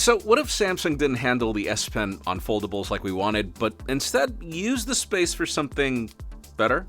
So what if Samsung didn't handle the S Pen on foldables like we wanted, but instead used the space for something better?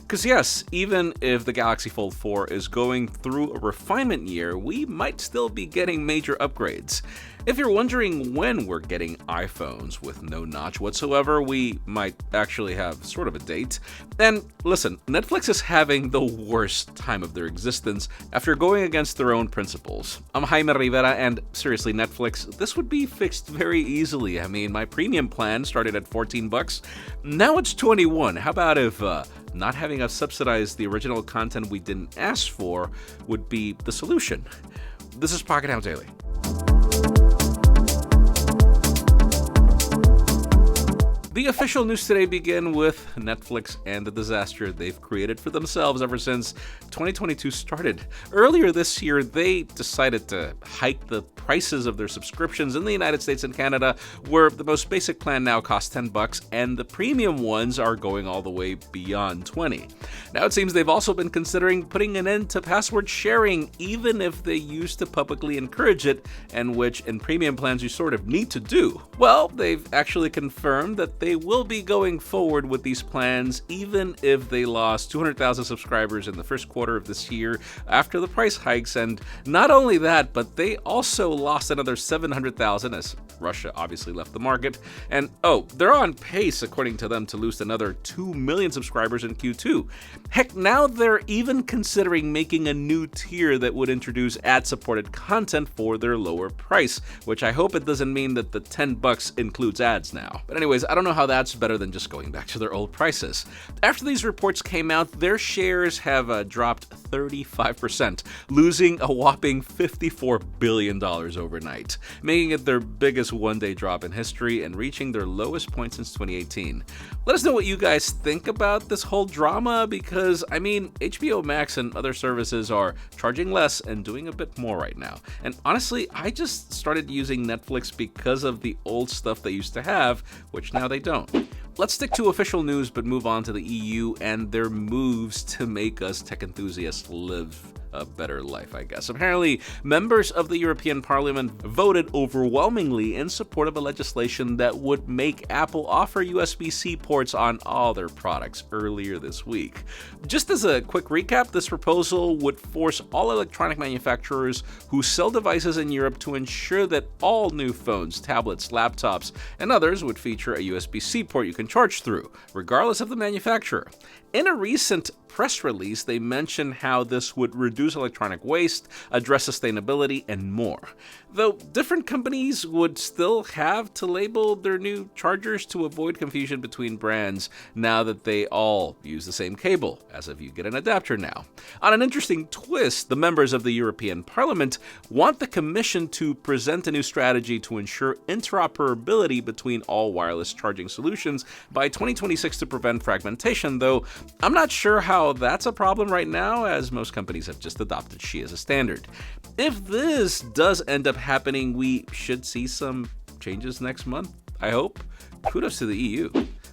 Because yes, even if the Galaxy Fold 4 is going through a refinement year, we might still be getting major upgrades. If you're wondering when we're getting iPhones with no notch whatsoever, we might actually have sort of a date. And listen, Netflix is having the worst time of their existence after going against their own principles. I'm Jaime Rivera, and seriously, Netflix, this would be fixed very easily. I mean, my premium plan started at $14. Now it's $21. How about if not having us subsidize the original content we didn't ask for would be the solution? This is Pocketnow Daily. The official news today begin with Netflix and the disaster they've created for themselves ever since 2022 started. Earlier this year, they decided to hike the prices of their subscriptions in the United States and Canada, where the most basic plan now costs $10 and the premium ones are going all the way beyond $20. Now it seems they've also been considering putting an end to password sharing, even if they used to publicly encourage it, and which in premium plans you sort of need to do. Well, they've actually confirmed that they will be going forward with these plans even if they lost 200,000 subscribers in the first quarter of this year after the price hikes. And not only that, but they also lost another 700,000 as Russia obviously left the market. And they're on pace, according to them, to lose another 2 million subscribers in Q2. Heck, now they're even considering making a new tier that would introduce ad-supported content for their lower price, which I hope it doesn't mean that the $10 includes ads now. But anyways, I don't know how that's better than just going back to their old prices. After these reports came out, their shares have dropped 35%, losing a whopping $54 billion overnight, making it their biggest one-day drop in history and reaching their lowest point since 2018. Let us know what you guys think about this whole drama, because, I mean, HBO Max and other services are charging less and doing a bit more right now. And honestly, I just started using Netflix because of the old stuff they used to have, which now they don't. Let's stick to official news, but move on to the EU and their moves to make us tech enthusiasts live a better life, I guess. Apparently, members of the European Parliament voted overwhelmingly in support of a legislation that would make Apple offer USB-C ports on all their products earlier this week. Just as a quick recap, this proposal would force all electronic manufacturers who sell devices in Europe to ensure that all new phones, tablets, laptops, and others would feature a USB-C port you can charge through, regardless of the manufacturer. In a recent press release, they mentioned how this would reduce electronic waste, address sustainability, and more. Though different companies would still have to label their new chargers to avoid confusion between brands now that they all use the same cable, as if you get an adapter now. On an interesting twist, the members of the European Parliament want the Commission to present a new strategy to ensure interoperability between all wireless charging solutions by 2026 to prevent fragmentation, though I'm not sure how that's a problem right now, as most companies have just adopted Qi as a standard. If this does end up happening, we should see some changes next month, I hope. Kudos to the EU.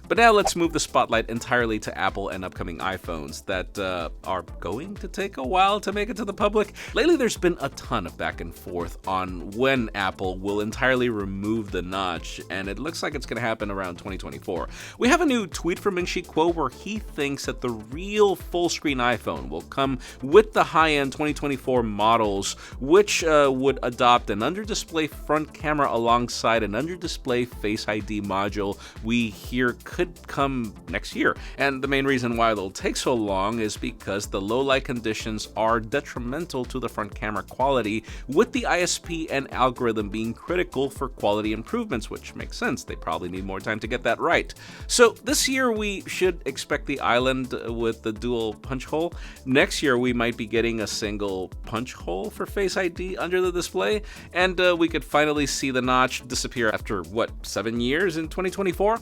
But now let's move the spotlight entirely to Apple and upcoming iPhones that are going to take a while to make it to the public. Lately, there's been a ton of back and forth on when Apple will entirely remove the notch, and it looks like it's going to happen around 2024. We have a new tweet from Ming-Chi Kuo where he thinks that the real full-screen iPhone will come with the high-end 2024 models, which would adopt an under-display front camera alongside an under-display Face ID module we hear could come next year. And the main reason why they'll take so long is because the low light conditions are detrimental to the front camera quality, with the ISP and algorithm being critical for quality improvements, which makes sense. They probably need more time to get that right. So this year we should expect the Island with the dual punch hole. Next year we might be getting a single punch hole for Face ID under the display, and we could finally see the notch disappear after, 7 years in 2024?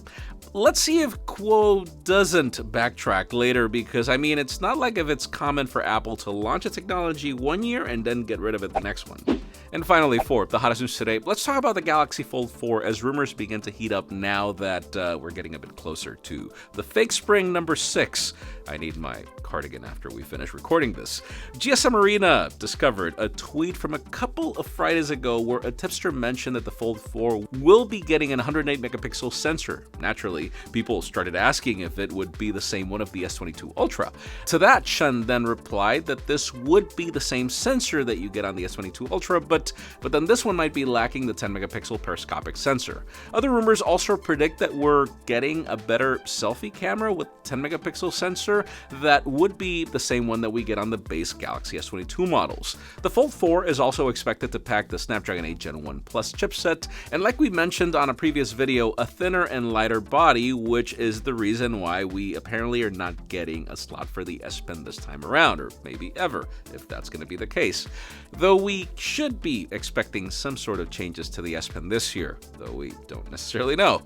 Let's see if Kuo doesn't backtrack later, because I mean, it's not like if it's common for Apple to launch a technology one year and then get rid of it the next one. And finally, for the hottest news today, let's talk about the Galaxy Fold 4 as rumors begin to heat up now that we're getting a bit closer to the fake spring number 6. I need my cardigan after we finish recording this. GSM Arena discovered a tweet from a couple of Fridays ago where a tipster mentioned that the Fold 4 will be getting an 108 megapixel sensor. Naturally, people started asking if it would be the same one of the S22 Ultra. To that, Shen then replied that this would be the same sensor that you get on the S22 Ultra, but then this one might be lacking the 10 megapixel periscopic sensor. Other rumors also predict that we're getting a better selfie camera with 10 megapixel sensor that would be the same one that we get on the base Galaxy S22 models. The Fold 4 is also expected to pack the Snapdragon 8 Gen 1 Plus chipset, and like we mentioned on a previous video, a thinner and lighter body, which is the reason why we apparently are not getting a slot for the S Pen this time around, or maybe ever, if that's going to be the case. Though we should be expecting some sort of changes to the S Pen this year, though we don't necessarily know.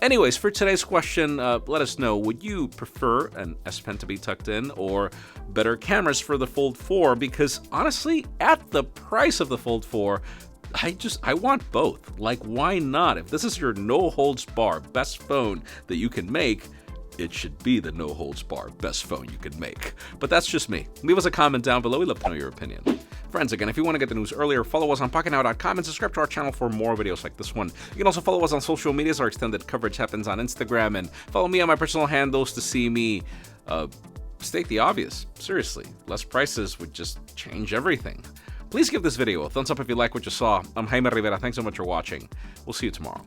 Anyways, for today's question, let us know, would you prefer an S Pen to be tucked in or better cameras for the Fold 4? Because honestly, at the price of the Fold 4, I want both. Like, why not? If this is your no-holds-barred best phone that you can make, it should be the no-holds-barred best phone you can make. But that's just me. Leave us a comment down below. We'd love to know your opinion. Friends, again, if you want to get the news earlier, follow us on Pocketnow.com and subscribe to our channel for more videos like this one. You can also follow us on social media. Our extended coverage happens on Instagram, and follow me on my personal handles to see me state the obvious. Seriously, less prices would just change everything. Please give this video a thumbs up if you like what you saw. I'm Jaime Rivera. Thanks so much for watching. We'll see you tomorrow.